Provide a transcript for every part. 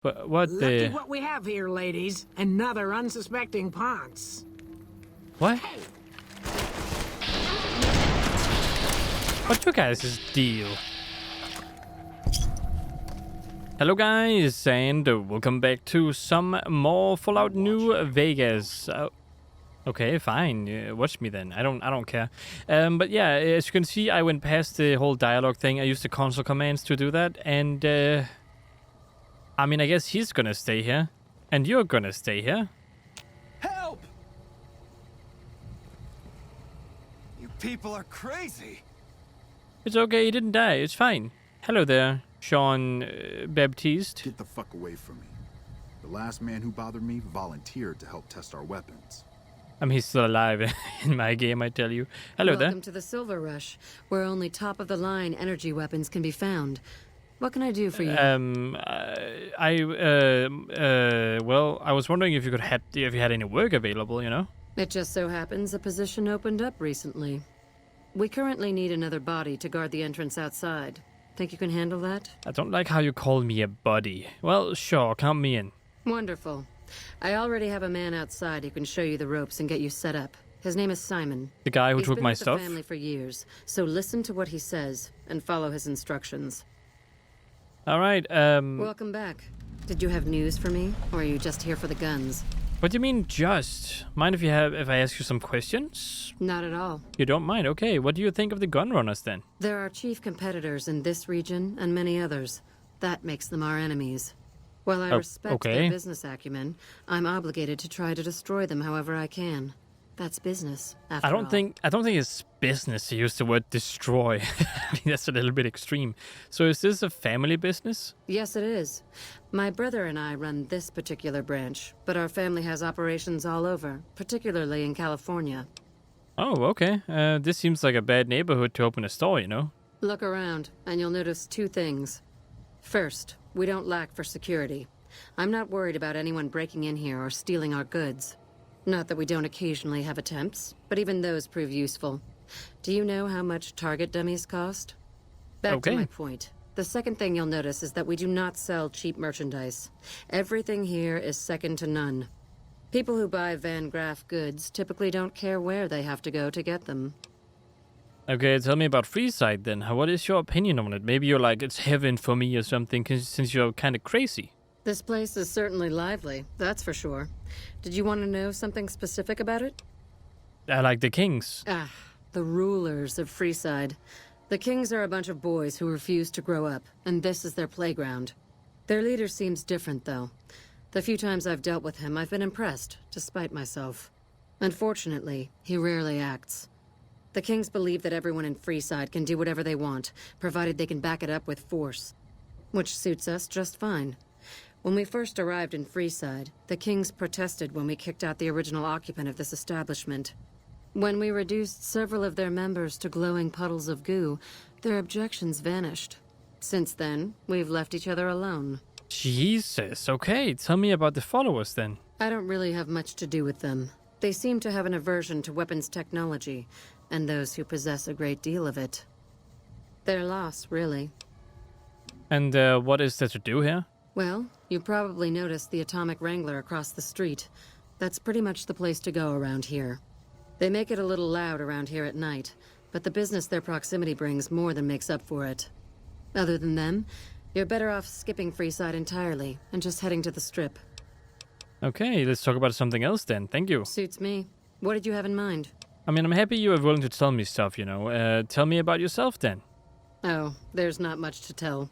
But what Lucky the... what we have here, ladies. Another unsuspecting Ponce. What? What's your guys' deal? Hello guys, and welcome back to some more Fallout New Vegas. Okay, fine. Watch me then. I don't care. But yeah, as you can see, I went past the whole dialogue thing. I used the console commands to do that, and I mean, I guess he's gonna stay here, and you're gonna stay here. Help! You people are crazy. It's okay. He didn't die. It's fine. Hello there, Sean Baptiste. Get the fuck away from me. The last man who bothered me volunteered to help test our weapons. I mean, he's still alive in my game, I tell you. Hello there. Welcome to the Silver Rush, where only top-of-the-line energy weapons can be found. What can I do for you? Well, I was wondering if you had any work available, you know? It just so happens a position opened up recently. We currently need another body to guard the entrance outside. Think you can handle that? I don't like how you call me a buddy. Well, sure, count me in. Wonderful. I already have a man outside who can show you the ropes and get you set up. His name is Simon. The guy who He's took been my with stuff? the family for years, so listen to what he says and follow his instructions. All right, Welcome back. Did you have news for me, or are you just here for the guns? What do you mean just? Mind if I ask you some questions? Not at all. You don't mind? Okay, what do you think of the gun runners then? There are chief competitors in this region and many others. That makes them our enemies. While I respect their business acumen, I'm obligated to try to destroy them however I can. That's business, after all. I don't think it's business to use the word destroy. I mean, that's a little bit extreme. So is this a family business? Yes, it is. My brother and I run this particular branch, but our family has operations all over, particularly in California. Oh, okay. This seems like a bad neighborhood to open a store, you know? Look around, and you'll notice two things. First, we don't lack for security. I'm not worried about anyone breaking in here or stealing our goods. Not that we don't occasionally have attempts, but even those prove useful. Do you know how much target dummies cost? Back to my point. The second thing you'll notice is that we do not sell cheap merchandise. Everything here is second to none. People who buy Van Graff goods typically don't care where they have to go to get them. Okay, tell me about FREESIDE then. What is your opinion on it? Maybe you're like, it's heaven for me or something, since you're kind of crazy. This place is certainly lively, that's for sure. Did you want to know something specific about it? I like the kings. The rulers of FREESIDE. The kings are a bunch of boys who refuse to grow up, and this is their playground. Their leader seems different, though. The few times I've dealt with him, I've been impressed, despite myself. Unfortunately, he rarely acts. The kings believe that everyone in FREESIDE can do whatever they want, provided they can back it up with force. Which suits us just fine. When we first arrived in FREESIDE, the kings protested when we kicked out the original occupant of this establishment. When we reduced several of their members to glowing puddles of goo, their objections vanished. Since then, we've left each other alone. Jesus, okay, tell me about the followers then. I don't really have much to do with them. They seem to have an aversion to weapons technology, and those who possess a great deal of it. Their loss, really. And what is there to do here? Well, you probably noticed the Atomic Wrangler across the street. That's pretty much the place to go around here. They make it a little loud around here at night, but the business their proximity brings more than makes up for it. Other than them, you're better off skipping FREESIDE entirely and just heading to the Strip. Okay, let's talk about something else then. Thank you. Suits me. What did you have in mind? I mean, I'm happy you are willing to tell me stuff, you know. Tell me about yourself then. Oh, there's not much to tell.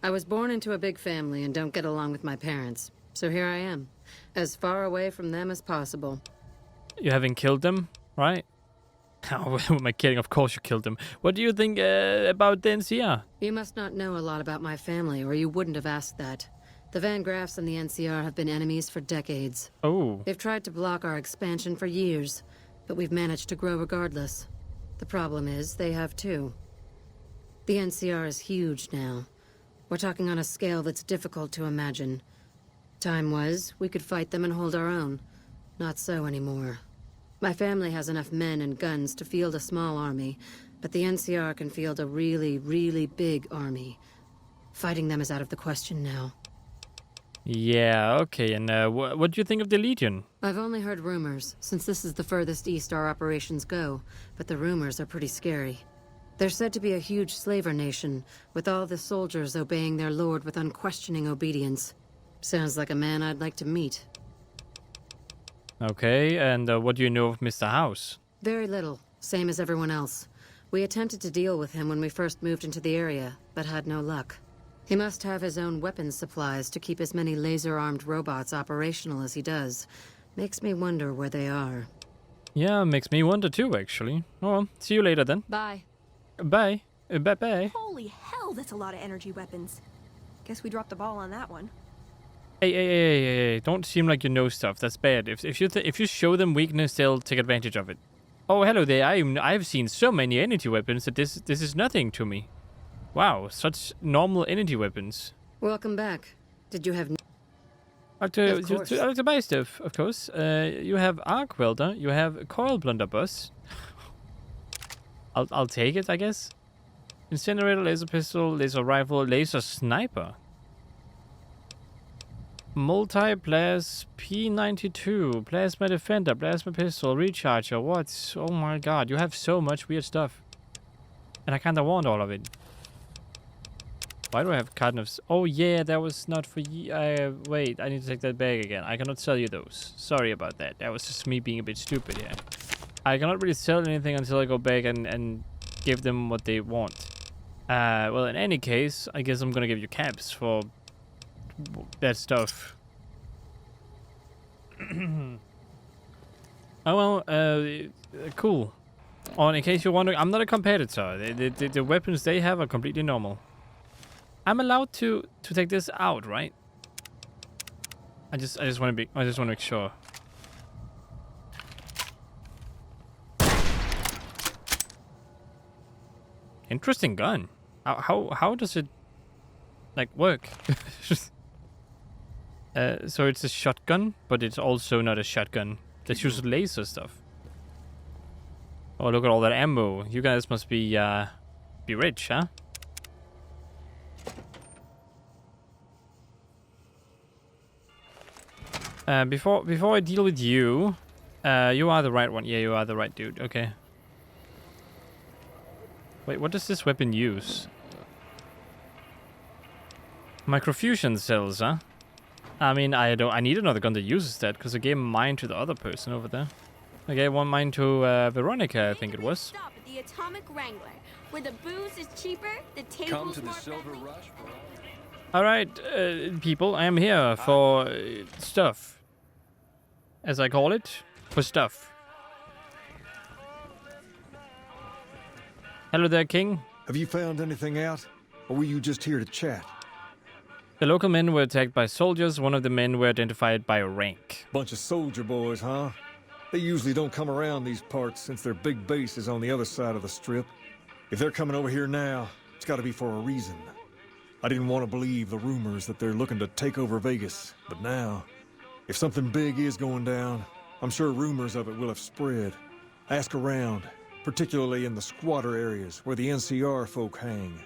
I was born into a big family and don't get along with my parents. So here I am, as far away from them as possible. You haven't killed them, right? Oh, who am I kidding? Of course you killed them. What do you think about the NCR? You must not know a lot about my family, or you wouldn't have asked that. The Van Graffs and the NCR have been enemies for decades. Oh. They've tried to block our expansion for years, but we've managed to grow regardless. The problem is, they have too. The NCR is huge now. We're talking on a scale that's difficult to imagine. Time was, we could fight them and hold our own. Not so anymore. My family has enough men and guns to field a small army, but the NCR can field a really, really big army. Fighting them is out of the question now. Yeah, okay, and what do you think of the Legion? I've only heard rumors, since this is the furthest east our operations go, but the rumors are pretty scary. They're said to be a huge slaver nation, with all the soldiers obeying their lord with unquestioning obedience. Sounds like a man I'd like to meet. Okay, and what do you know of Mr. House? Very little, same as everyone else. We attempted to deal with him when we first moved into the area, but had no luck. He must have his own weapons supplies to keep as many laser-armed robots operational as he does. Makes me wonder where they are. Yeah, makes me wonder too, actually. Oh, well, see you later then. Bye. Bye. Bye-bye. Holy hell, that's a lot of energy weapons. Guess we dropped the ball on that one. Hey, don't seem like you know stuff. That's bad. If you show them weakness, they'll take advantage of it. Oh, hello there. I've seen so many energy weapons that this is nothing to me. Wow, such normal energy weapons. Welcome back. Did you have... I like to buy stuff, of course. You have arc welder. You have coil blunderbuss. I'll take it, I guess. Incinerator, laser pistol, laser rifle, laser sniper. Multi-plas P92, plasma defender, plasma pistol, recharger. What? Oh my god, you have so much weird stuff. And I kinda want all of it. Why do I have carton of... Oh yeah, that was not for you. Wait, I need to take that back again. I cannot sell you those. Sorry about that. That was just me being a bit stupid here. I cannot really sell anything until I go back and give them what they want. Well, in any case, I guess I'm gonna give you caps for that stuff. Oh well, cool. Oh, and in case you're wondering, I'm not a competitor. The weapons they have are completely normal. I'm allowed to take this out, right? I just want to make sure. Interesting gun. How does it like work? So it's a shotgun, but it's also not a shotgun. That uses laser stuff. Oh, look at all that ammo. You guys must be rich, huh? Before I deal with you, you are the right one. Yeah, you are the right dude. Okay. Wait, what does this weapon use? Microfusion cells, huh? I mean, I need another gun that uses that because I gave mine to the other person over there. I gave mine to Veronica, I think it was. Stop at the Atomic Wrangler, where the booze is cheaper, the table's more friendly. All right, people, I am here for stuff, as I call it, for stuff. Hello there, King. Have you found anything out, or were you just here to chat? The local men were attacked by soldiers. One of the men were identified by rank. Bunch of soldier boys, huh? They usually don't come around these parts since their big base is on the other side of the strip. If they're coming over here now, it's gotta be for a reason. I didn't want to believe the rumors that they're looking to take over Vegas, but now, if something big is going down, I'm sure rumors of it will have spread. Ask around, particularly in the squatter areas where the NCR folk hang.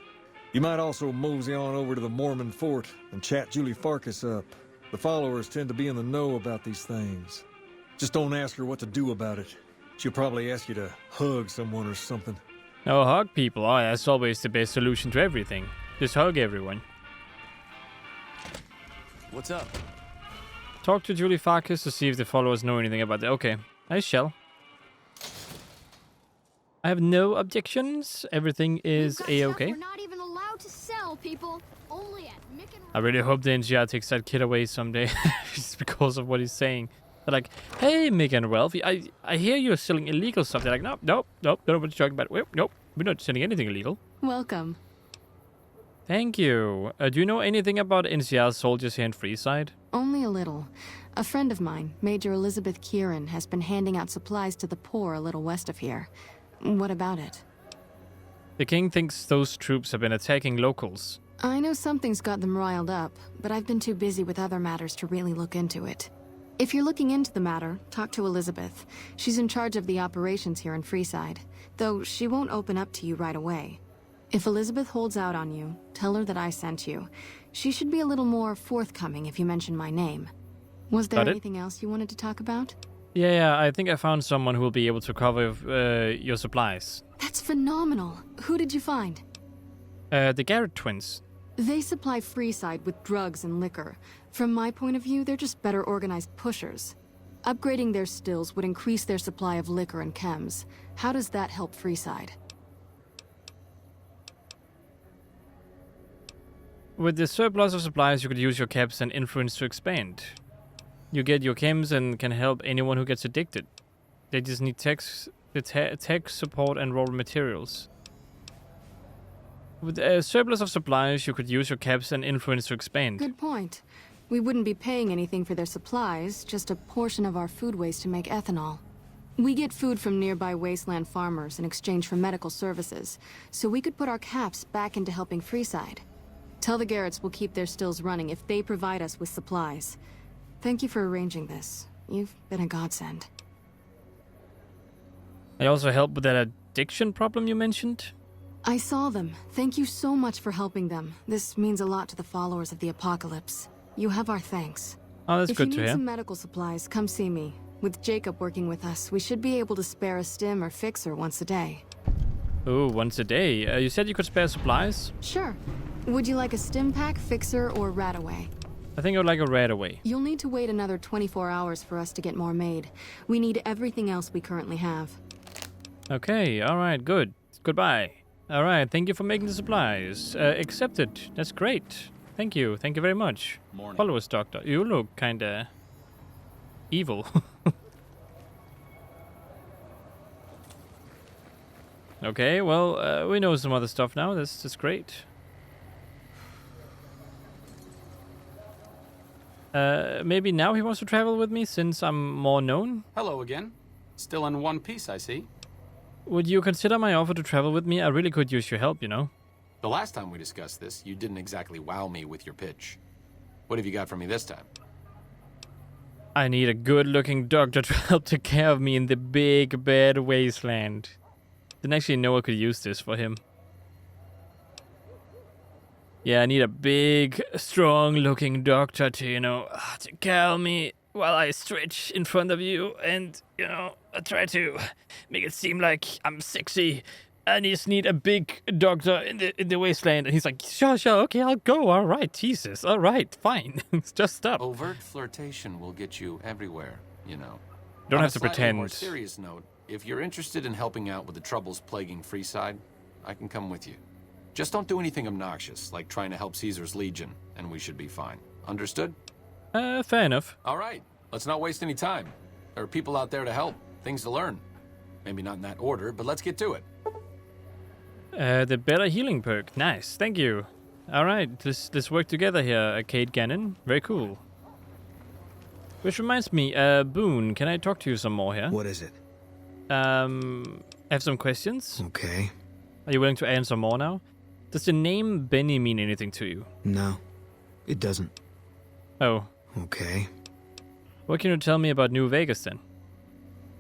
You might also mosey on over to the Mormon fort and chat Julie Farkas up. The followers tend to be in the know about these things. Just don't ask her what to do about it. She'll probably ask you to hug someone or something. Oh, hug people. Oh, that's always the best solution to everything. Just hug everyone. What's up? Talk to Julie Farkas to see if the followers know anything about it. Okay, I shall. I have no objections. Everything is a-okay. We're not even allowed to sell, people. Only at Mick and I really hope the NGR takes that kid away someday. Just because of what he's saying. They're like, hey, Mick and Ralphie, I hear you're selling illegal stuff. They're like, nope, don't know what you're talking about. Nope, we're not selling anything illegal. Welcome. Thank you. Do you know anything about NCR soldiers here in Freeside? Only a little. A friend of mine, Major Elizabeth Kieran, has been handing out supplies to the poor a little west of here. What about it? The king thinks those troops have been attacking locals. I know something's got them riled up, but I've been too busy with other matters to really look into it. If you're looking into the matter, talk to Elizabeth. She's in charge of the operations here in Freeside, though she won't open up to you right away. If Elizabeth holds out on you, tell her that I sent you. She should be a little more forthcoming if you mention my name. Was there Got it. anything else you wanted to talk about? Yeah, I think I found someone who will be able to cover your supplies. That's phenomenal. Who did you find? The Garrett twins. They supply FREESIDE with drugs and liquor. From my point of view, they're just better organized pushers. Upgrading their stills would increase their supply of liquor and chems. How does that help FREESIDE? With the surplus of supplies, you could use your caps and influence to expand. You get your chems and can help anyone who gets addicted. They just need tech support and raw materials. With a surplus of supplies, you could use your caps and influence to expand. Good point. We wouldn't be paying anything for their supplies, just a portion of our food waste to make ethanol. We get food from nearby wasteland farmers in exchange for medical services, so we could put our caps back into helping FREESIDE. Tell the Garretts we'll keep their stills running if they provide us with supplies. Thank you for arranging this. You've been a godsend. I also help with that addiction problem you mentioned. I saw them. Thank you so much for helping them. This means a lot to the followers of the apocalypse. You have our thanks. Oh, that's good to If you need hear. some medical supplies, come see me. With Jacob working with us, we should be able to spare a stim or fixer once a day. Oh, once a day. You said you could spare supplies? Sure. Would you like a stim pack, fixer, or Radaway? I think I would like a red away. You'll need to wait another 24 hours for us to get more made. We need everything else we currently have. Okay, alright, good. Goodbye. Alright, thank you for making the supplies. Accepted. That's great. Thank you very much. Morning. Follow us, Doctor. You look kinda evil. Okay, well, we know some other stuff now. That's great. Maybe now he wants to travel with me since I'm more known? Hello again. Still in one piece, I see. Would you consider my offer to travel with me? I really could use your help, you know. The last time we discussed this, you didn't exactly wow me with your pitch. What have you got for me this time? I need a good-looking doctor to help take care of me in the big, bad wasteland. Didn't actually know I could use this for him. Yeah, I need a big, strong-looking doctor to, you know, take care of me while I stretch in front of you and, you know, I try to make it seem like I'm sexy. I just need a big doctor in the wasteland. And he's like, sure, okay, I'll go. All right, Jesus. All right, fine. Just stop. Overt flirtation will get you everywhere, you know. Don't On have a to slightly pretend. more serious note, if you're interested in helping out with the troubles plaguing FREESIDE, I can come with you. Just don't do anything obnoxious, like trying to help Caesar's Legion, and we should be fine. Understood? Fair enough. All right, let's not waste any time. There are people out there to help, things to learn. Maybe not in that order, but let's get to it. The better healing perk. Nice, thank you. All right, let's work together here, Kate Gannon. Very cool. Which reminds me, Boone, can I talk to you some more here? What is it? I have some questions. Okay. Are you willing to answer more now? Does the name Benny mean anything to you? No, it doesn't. Oh. Okay. What can you tell me about New Vegas then?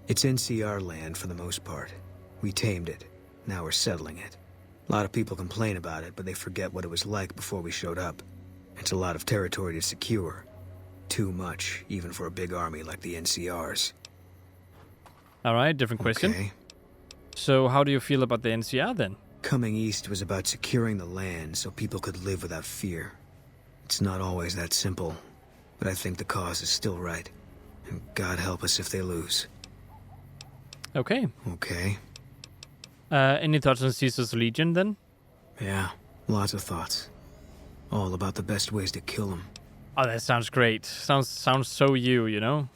It's NCR land for the most part. We tamed it. Now we're settling it. A lot of people complain about it, but they forget what it was like before we showed up. It's a lot of territory to secure. Too much, even for a big army like the NCR's. Alright, different question. Okay. So how do you feel about the NCR then? Coming east was about securing the land so people could live without fear. It's not always that simple, but I think the cause is still right. And God help us if they lose. Okay. Okay. Any thoughts on Caesar's Legion then? Yeah, lots of thoughts. All about the best ways to kill them. Oh, that sounds great. Sounds so you know?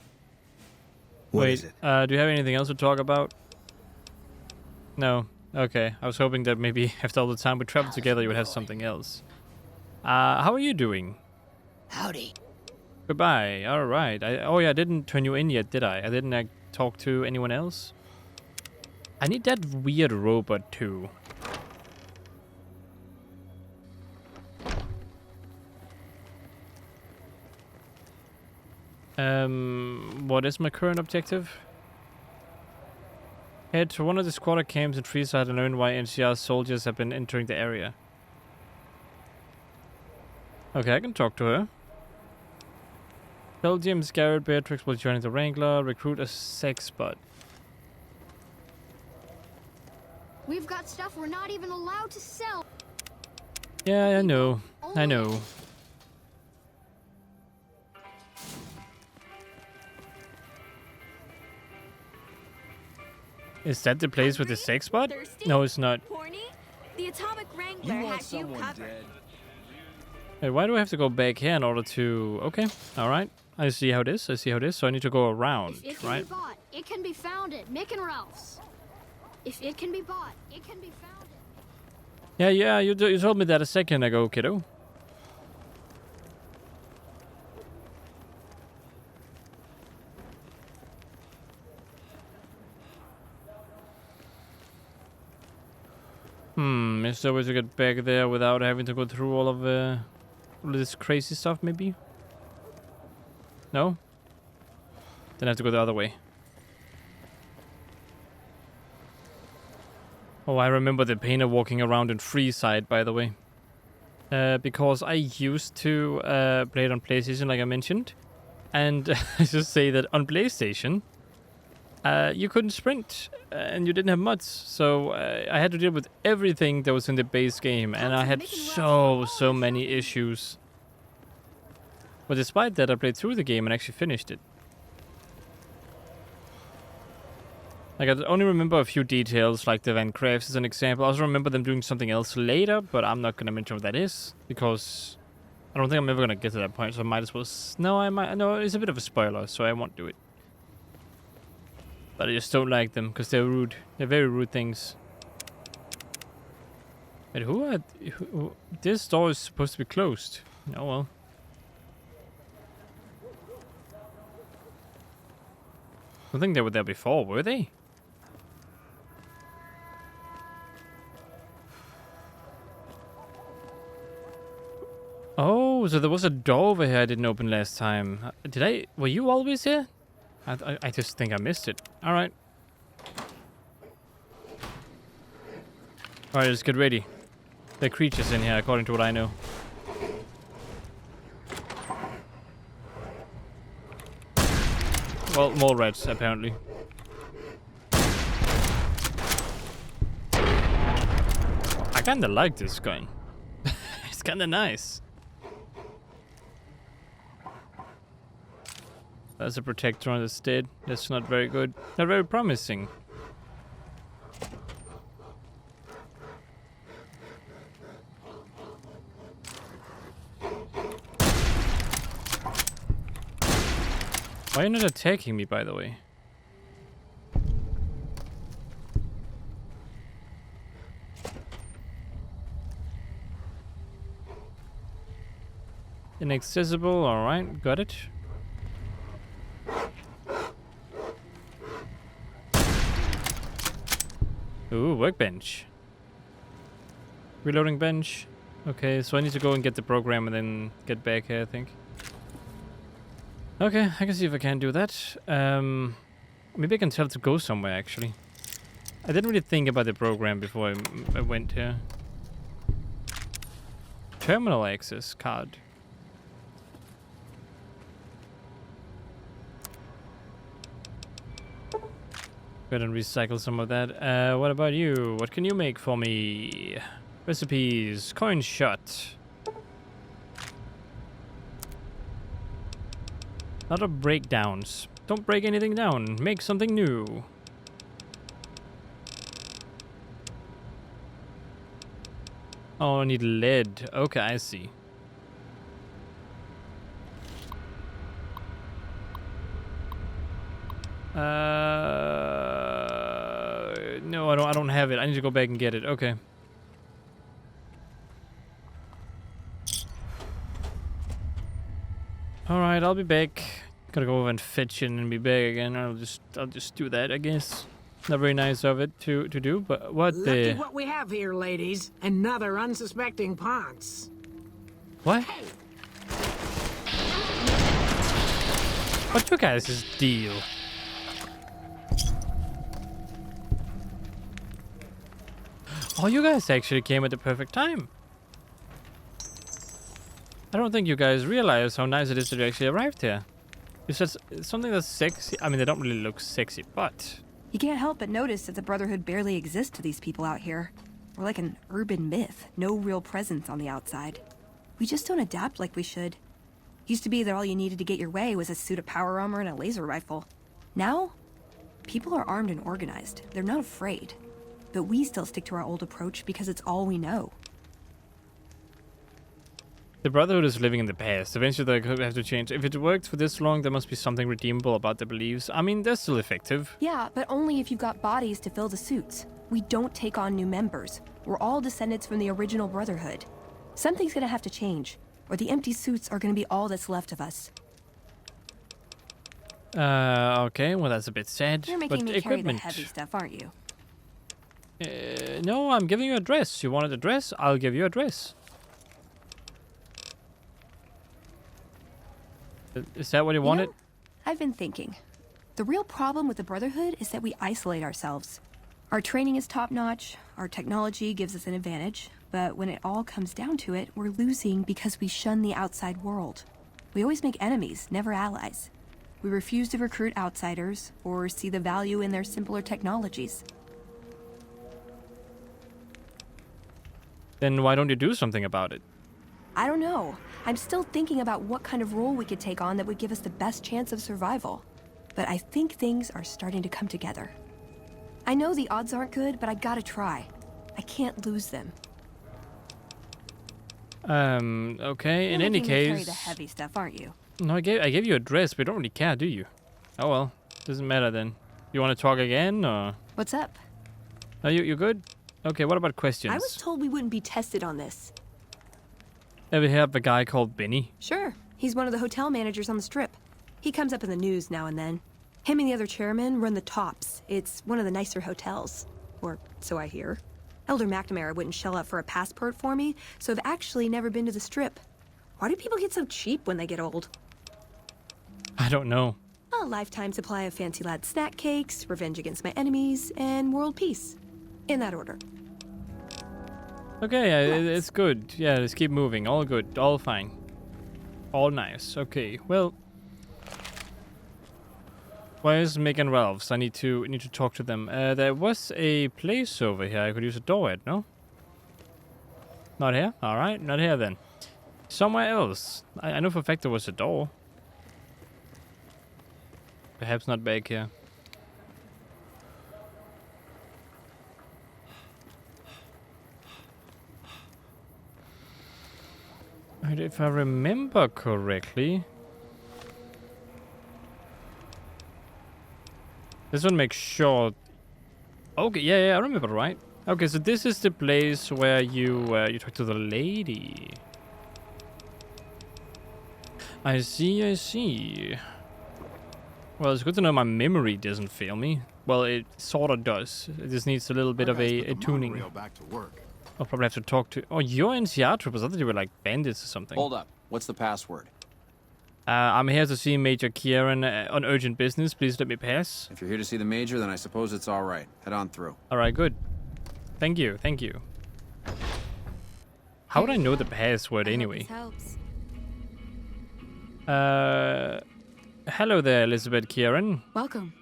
What Wait, is it? Do you have anything else to talk about? No. Okay, I was hoping that maybe after all the time we traveled together you would have something else. How are you doing? Howdy. Goodbye. Alright. Oh yeah, I didn't turn you in yet, did I? I didn't talk to anyone else? I need that weird robot too. What is my current objective? Head to one of the squatter camps in FREESIDE and learn why NCR soldiers have been entering the area. Okay, I can talk to her. Tell James Garrett Beatrix will join the Wrangler, recruit a sex bot. We've got stuff we're not even allowed to sell. Yeah, I know. I know. Is that the place with the sex bot? No, it's not. Horny? The Atomic Wrangler has you covered. Wait, why do I have to go back here in order to... Okay, alright. I see how it is. I see how it is. So I need to go around, If it can right? be bought, it can be found at Mick and Ralph's. If it can be bought, it can be found at... Yeah, you told me that a second ago, kiddo. Is there a way to get back there without having to go through all of this crazy stuff, maybe? No? Then I have to go the other way. Oh, I remember the painter walking around in FREESIDE, by the way. Because I used to play it on PlayStation, like I mentioned. And I just say that on PlayStation, you couldn't sprint, and you didn't have mods. So I had to deal with everything that was in the base game, and I had so many issues. But despite that, I played through the game and actually finished it. Like, I only remember a few details, like the Van Crafts as an example. I also remember them doing something else later, but I'm not going to mention what that is, because I don't think I'm ever going to get to that point, so I might as well... No, it's a bit of a spoiler, so I won't do it. But I just don't like them, because they're rude. They're very rude things. Wait, this door is supposed to be closed. Oh well. I don't think they were there before, were they? Oh, so there was a door over here I didn't open last time. Were you always here? I just think I missed it. Alright. Alright, let's get ready. There are creatures in here, according to what I know. Well, more rats, apparently. I kinda like this gun. It's kinda nice. That's a protector on the stead. That's not very good. Not very promising. Why are you not attacking me, by the way? Inaccessible, alright, got it. Ooh, workbench. Reloading bench. Okay, so I need to go and get the program and then get back here, I think. Okay, I can see if I can do that. Maybe I can tell it to go somewhere, actually. I didn't really think about the program before I went here. Terminal access card. Go ahead and recycle some of that. What about you? What can you make for me? Recipes. Coin shot. Lot of breakdowns. Don't break anything down. Make something new. Oh, I need lead. Okay, I see. No, I don't have it. I need to go back and get it. Okay. All right, I'll be back. Gotta go over and fetch it and be back again. I'll just do that, I guess. Not very nice of it to do, but what Look at what we have here, ladies. Another unsuspecting Ponce. What? What's your guys' deal? Oh, you guys actually came at the perfect time. I don't think you guys realize how nice it is that you actually arrived here. You said something that's sexy. I mean, they don't really look sexy, but... You can't help but notice that the Brotherhood barely exists to these people out here. We're like an urban myth, no real presence on the outside. We just don't adapt like we should. Used to be that all you needed to get your way was a suit of power armor and a laser rifle. Now, people are armed and organized. They're not afraid. But we still stick to our old approach because it's all we know. The Brotherhood is living in the past. Eventually they have to change. If it worked for this long, there must be something redeemable about their beliefs. I mean, they're still effective. Yeah, but only if you've got bodies to fill the suits. We don't take on new members. We're all descendants from the original Brotherhood. Something's gonna have to change, or the empty suits are gonna be all that's left of us. Okay, well that's a bit sad. You're making but me carry the equipment. heavy stuff, aren't you? No, I'm giving you a dress. You wanted a dress? I'll give you a dress. Is that what you wanted? know, I've been thinking. The real problem with the Brotherhood is that we isolate ourselves. Our training is top-notch, our technology gives us an advantage, but when it all comes down to it, we're losing because we shun the outside world. We always make enemies, never allies. We refuse to recruit outsiders or see the value in their simpler technologies. Then why don't you do something about it? I don't know. I'm still thinking about what kind of role we could take on that would give us the best chance of survival. But I think things are starting to come together. I know the odds aren't good, but I gotta try. I can't lose them. Okay. In You're any making me carry case... the heavy stuff, aren't you? No, I gave you a dress, but you don't really care, do you? Oh well. Doesn't matter then. You want to talk again, or...? What's up? Are you good? Okay, what about questions? I was told we wouldn't be tested on this. Ever hear of a guy called Benny? Sure. He's one of the hotel managers on the Strip. He comes up in the news now and then. Him and the other chairman run the Tops. It's one of the nicer hotels. Or so I hear. Elder McNamara wouldn't shell out for a passport for me, so I've actually never been to the Strip. Why do people get so cheap when they get old? I don't know. A lifetime supply of fancy lad snack cakes, revenge against my enemies, and world peace. In that order. Okay, yeah, it's good. Yeah, let's keep moving. All good. All fine. All nice. Okay, well... Where's Mick and Ralph's? I need to talk to them. There was a place over here I could use a door at, no? Not here? Alright, not here then. Somewhere else. I know for a fact there was a door. Perhaps not back here. And if I remember correctly... This one makes sure... Okay, yeah, I remember right. Okay, so this is the place where you talk to the lady. I see. Well, it's good to know my memory doesn't fail me. Well, it sort of does. It just needs a little bit of a tuning. Back to work. I'll probably have to talk to... Oh, you're NCR troopers. I thought you were like bandits or something. Hold up. What's the password? I'm here to see Major Kieran on urgent business. Please let me pass. If you're here to see the Major, then I suppose it's all right. Head on through. All right, good. Thank you. How would I know the password anyway? Hello there, Elizabeth Kieran. Welcome.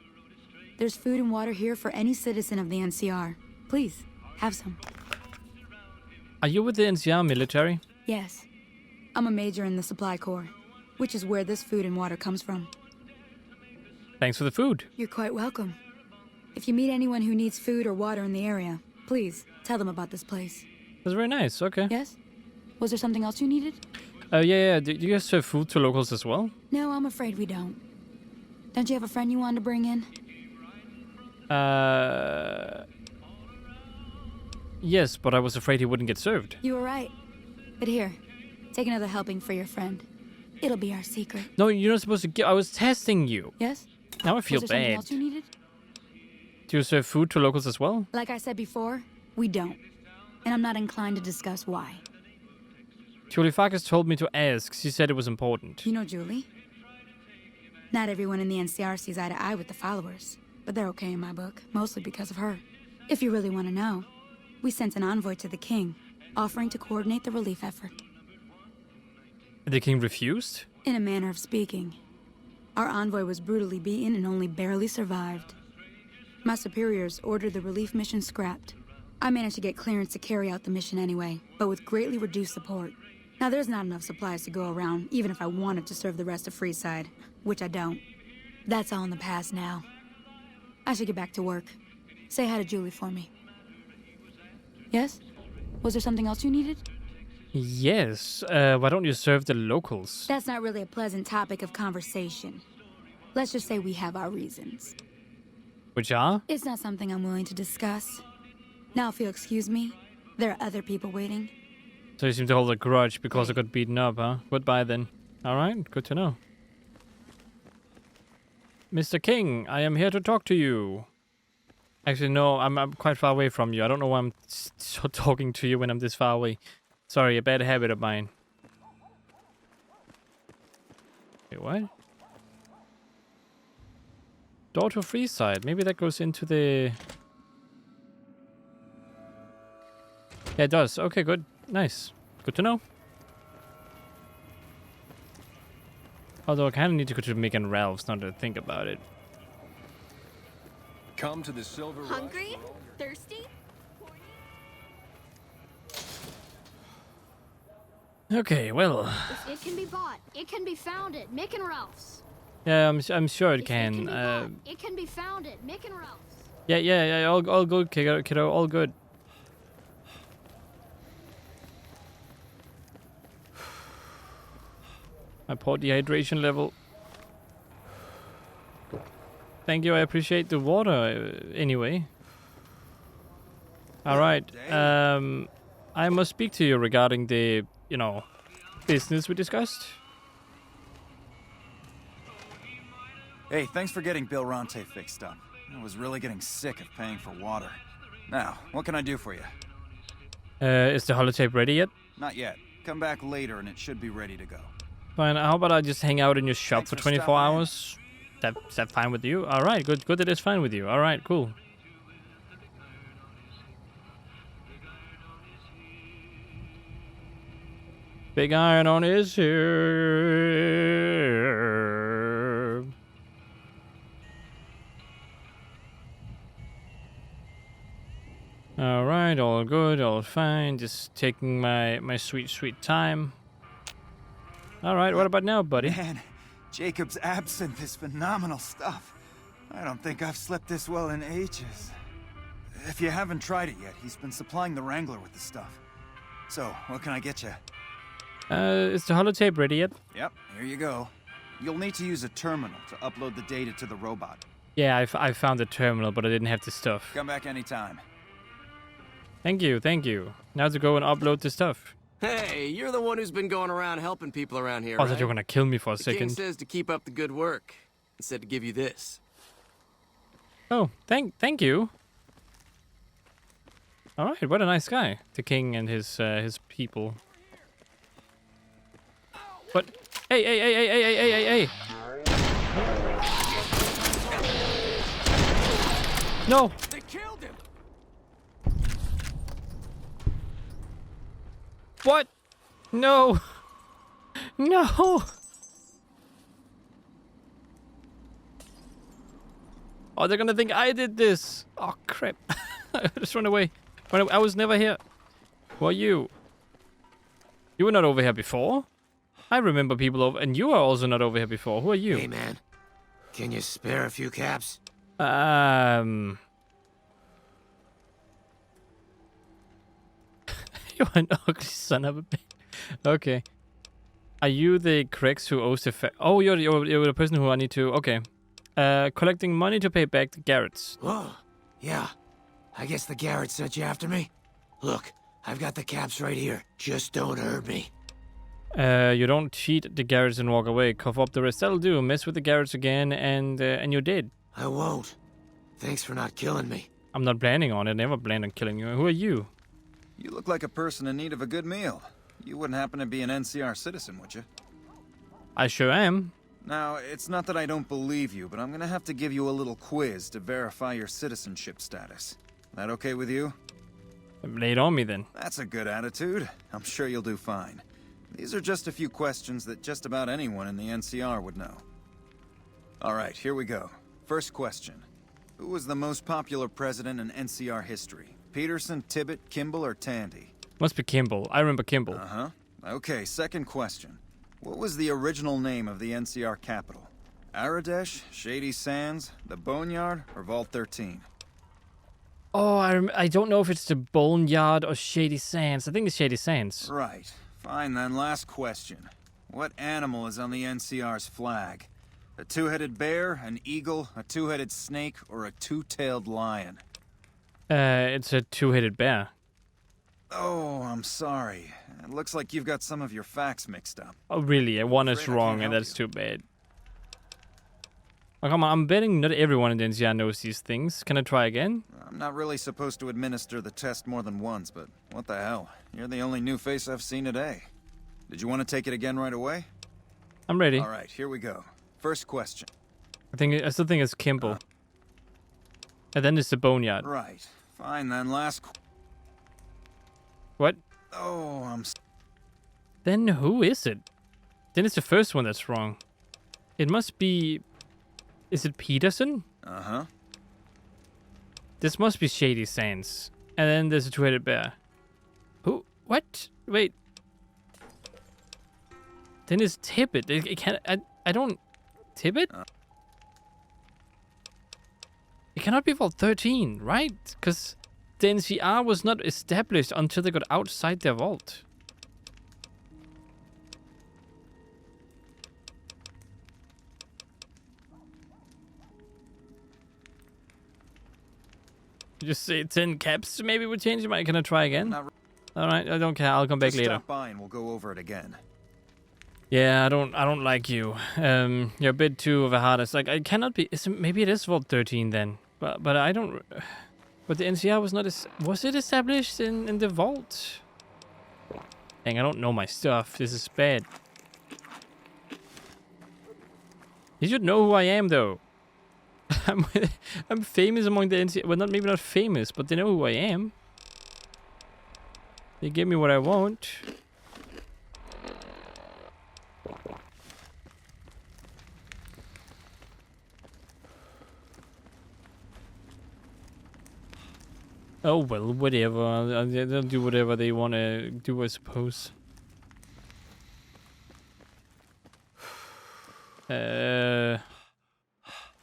There's food and water here for any citizen of the NCR. Please, have some. Are you with the NCR military? Yes. I'm a major in the Supply Corps, which is where this food and water comes from. Thanks for the food. You're quite welcome. If you meet anyone who needs food or water in the area, please tell them about this place. That's very nice, okay. Yes? Was there something else you needed? Yeah. Do you guys serve food to locals as well? No, I'm afraid we don't. Don't you have a friend you wanted to bring in? Yes, but I was afraid he wouldn't get served. You were right. But here, take another helping for your friend. It'll be our secret. No, you're not supposed to give. I was testing you. Yes? Now I feel Was there something bad. else you needed? Do you serve food to locals as well? Like I said before, we don't. And I'm not inclined to discuss why. Julie Farkas told me to ask. She said it was important. You know Julie? Not everyone in the NCR sees eye to eye with the followers, but they're okay in my book, mostly because of her. If you really want to know, we sent an envoy to the king, offering to coordinate the relief effort. The king refused? In a manner of speaking. Our envoy was brutally beaten and only barely survived. My superiors ordered the relief mission scrapped. I managed to get clearance to carry out the mission anyway, but with greatly reduced support. Now there's not enough supplies to go around, even if I wanted to serve the rest of FREESIDE, which I don't. That's all in the past now. I should get back to work. Say hi to Julie for me. Yes? Was there something else you needed? Yes. Why don't you serve the locals? That's not really a pleasant topic of conversation. Let's just say we have our reasons. Which are? It's not something I'm willing to discuss. Now, if you'll excuse me, there are other people waiting. So you seem to hold a grudge because I got beaten up, huh? Goodbye then. Alright, good to know. Mr. King, I am here to talk to you. Actually, no, I'm quite far away from you. I don't know why I'm talking to you when I'm this far away. Sorry, a bad habit of mine. Wait, what? Door to FREESIDE. Maybe that goes into the... Yeah, it does. Okay, good. Nice. Good to know. Although I kind of need to go to Mick and Ralph's now to think about it. Come to the silver. Hungry? Thirsty? Okay, well. If it can be bought, it can be found at Mick and Ralph's. Yeah, I'm sure it If can. It can be bought, it can be found at Mick and Ralph's. Yeah. All good, kiddo. All good. My poor dehydration level. Thank you, I appreciate the water anyway. Alright, I must speak to you regarding the, business we discussed. Hey, thanks for getting Bill Ronte fixed up. I was really getting sick of paying for water. Now, what can I do for you? Is the holotape ready yet? Not yet. Come back later and it should be ready to go. Fine, how about I just hang out in your shop Thanks for for 24 stopping in. hours? Is that fine with you? Alright, good that it's fine with you. Alright, cool. Big iron on his here. Alright, all good, all fine. Just taking my sweet time. Alright, what about now, buddy? Man, Jacob's absinthe is phenomenal stuff. I don't think I've slept this well in ages. If you haven't tried it yet, he's been supplying the Wrangler with the stuff. So, what can I get you? Is the holotape ready yet? Yep, here you go. You'll need to use a terminal to upload the data to the robot. Yeah, I found the terminal, but I didn't have the stuff. Come back anytime. Thank you. Now to go and upload the stuff. Hey, you're the one who's been going around helping people around here, I right? thought you were gonna kill me for a the second. King says to keep up the good work. He said to give you this. Oh, thank you. All right, what a nice guy, the king and his people. What? Hey! No! They killed him. What? No! No! Oh, they're gonna think I did this. Oh, crap. I just run away. I was never here. Who are you? You were not over here before? I remember people over, and you are also not over here before. Who are you? Hey, man. Can you spare a few caps? You are an ugly son of a bitch. Okay. Are you the Crex who owes the Oh, you're the person who I need to... Okay. Collecting money to pay back the Garretts. Whoa. Yeah. I guess the Garrett sent you after me. Look, I've got the caps right here. Just don't hurt me. You don't cheat the Garretts and walk away. Cough up the rest. That'll do. Mess with the Garretts again and you're dead. I won't. Thanks for not killing me. I'm not planning on it. Never planned on killing you. Who are you? You look like a person in need of a good meal. You wouldn't happen to be an NCR citizen, would you? I sure am. Now, it's not that I don't believe you, but I'm gonna have to give you a little quiz to verify your citizenship status. That okay with you? Lay it on me then. That's a good attitude. I'm sure you'll do fine. These are just a few questions that just about anyone in the NCR would know. Alright, here we go. First question. Who was the most popular president in NCR history? Peterson, Tibbet, Kimball, or Tandy? Must be Kimball. I remember Kimball. Uh-huh. Okay, second question. What was the original name of the NCR capital? Aradesh, Shady Sands, the Boneyard, or Vault 13? Oh, I don't know if it's the Boneyard or Shady Sands. I think it's Shady Sands. Right. Fine then, last question. What animal is on the NCR's flag? A two-headed bear, an eagle, a two-headed snake, or a two-tailed lion? It's a two-headed bear. Oh, I'm sorry. It looks like you've got some of your facts mixed up. Oh, really? One is wrong, and that's too bad. Oh, come on, I'm betting not everyone in the NCR knows these things. Can I try again? I'm not really supposed to administer the test more than once, but what the hell? You're the only new face I've seen today. Did you want to take it again right away? I'm ready. All right, here we go. First question. I still think it's Kimball. And then it's the Boneyard. Right. Fine then, What? Oh, Then who is it? Then it's the first one that's wrong. It must be... Is it Peterson? Uh-huh. This must be Shady Sands. And then there's a two-headed bear. Who? What? Wait. Then it's Tibbet. It can't... I don't... Tibbet? It cannot be Vault 13, right? Because the NCR was not established until they got outside their vault. Just say 10 caps, maybe we'll change it. Can I try again? Alright, I don't care. I'll come back later. Stop by and we'll go over it again. Yeah, I don't like you. You're a bit too of a hard ass. Like, I cannot be... maybe it is Vault 13 then. But I don't... But the NCR was not... Was it established in the vault? Dang, I don't know my stuff. This is bad. You should know who I am, though. I'm famous among the NCR. Well, maybe not famous, but they know who I am. They give me what I want. Oh well, whatever. They'll do whatever they want to do, I suppose.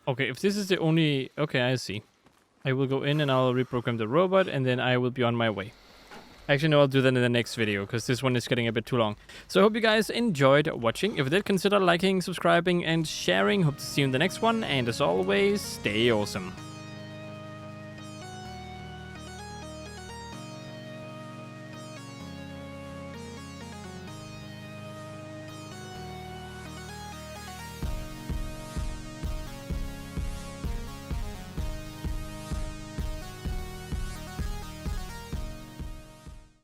Okay, if this is the only... Okay, I see. I will go in and I'll reprogram the robot and then I will be on my way. Actually, no, I'll do that in the next video because this one is getting a bit too long. So I hope you guys enjoyed watching. If you did, consider liking, subscribing, and sharing. Hope to see you in the next one. And as always, stay awesome.